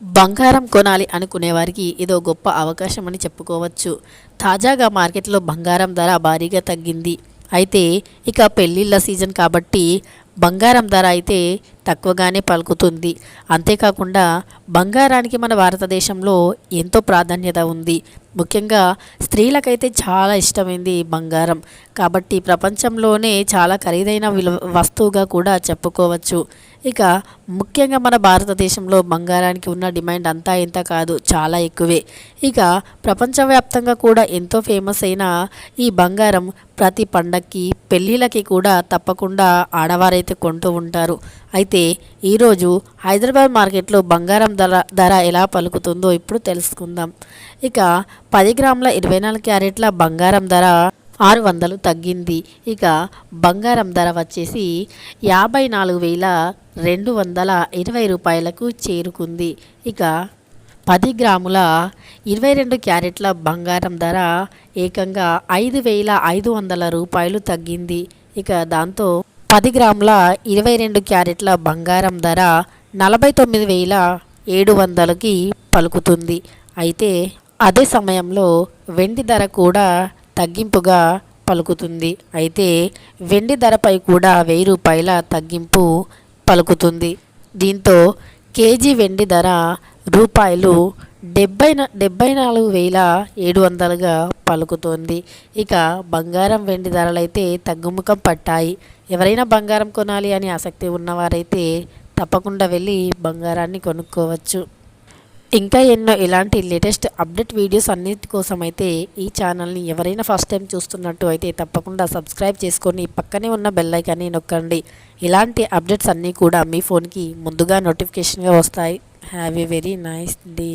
బంగారం కొనాలి అనుకునే వారికి ఇదో గొప్ప అవకాశం అని చెప్పుకోవచ్చు. తాజాగా మార్కెట్లో బంగారం ధర భారీగా తగ్గింది. అయితే ఇక పెళ్ళిళ్ళ సీజన్ కాబట్టి బంగారం ధర అయితే తక్కువగానే పలుకుతుంది. అంతేకాకుండా బంగారానికి మన భారతదేశంలో ఎంతో ప్రాధాన్యత ఉంది. ముఖ్యంగా స్త్రీలకైతే చాలా ఇష్టమైంది బంగారం. కాబట్టి ప్రపంచంలోనే చాలా ఖరీదైన వస్తువుగా కూడా చెప్పుకోవచ్చు. ఇక ముఖ్యంగా మన భారతదేశంలో బంగారానికి ఉన్న డిమాండ్ అంతా ఇంత కాదు, చాలా ఎక్కువే. ఇక ప్రపంచవ్యాప్తంగా కూడా ఎంతో ఫేమస్ అయిన ఈ బంగారం ప్రతి పండక్కి పెళ్ళిళ్ళకి కూడా తప్పకుండా ఆడవారైతే కొంటూ ఉంటారు. అయితే ఈరోజు హైదరాబాద్ మార్కెట్లో బంగారం ధర ఎలా పలుకుతుందో ఇప్పుడు తెలుసుకుందాం. ఇక 10 గ్రాముల 24 క్యారెట్ల బంగారం ధర 600 తగ్గింది. ఇక బంగారం ధర వచ్చేసి 54,220 రూపాయలకు చేరుకుంది. ఇక 10 గ్రాముల 22 క్యారెట్ల బంగారం ధర ఏకంగా 5,500 రూపాయలు తగ్గింది. ఇక దాంతో 10 గ్రాముల 22 క్యారెట్ల బంగారం ధర 49,700కి పలుకుతుంది. అయితే అదే సమయంలో వెండి ధర కూడా తగ్గింపుగా పలుకుతుంది. అయితే వెండి ధరపై కూడా 1,000 రూపాయల తగ్గింపు పలుకుతుంది. దీంతో కేజీ వెండి ధర రూపాయలు 74,700గా పలుకుతోంది. ఇక బంగారం వెండి ధరలైతే తగ్గుముఖం పట్టాయి. ఎవరైనా బంగారం కొనాలి అని ఆసక్తి ఉన్నవారైతే తప్పకుండా వెళ్ళి బంగారాన్ని కొనుక్కోవచ్చు. ఇంకా ఎన్నో ఇలాంటి లేటెస్ట్ అప్డేట్ వీడియోస్ అన్నిటి కోసం అయితే ఈ ఛానల్ని ఎవరైనా ఫస్ట్ టైం చూస్తున్నట్టు అయితే తప్పకుండా సబ్స్క్రైబ్ చేసుకొని పక్కనే ఉన్న బెల్ ఐకాన్ని నొక్కండి. ఇలాంటి అప్డేట్స్ అన్నీ కూడా మీ ఫోన్కి ముందుగా నోటిఫికేషన్గా వస్తాయి. Have a very nice day.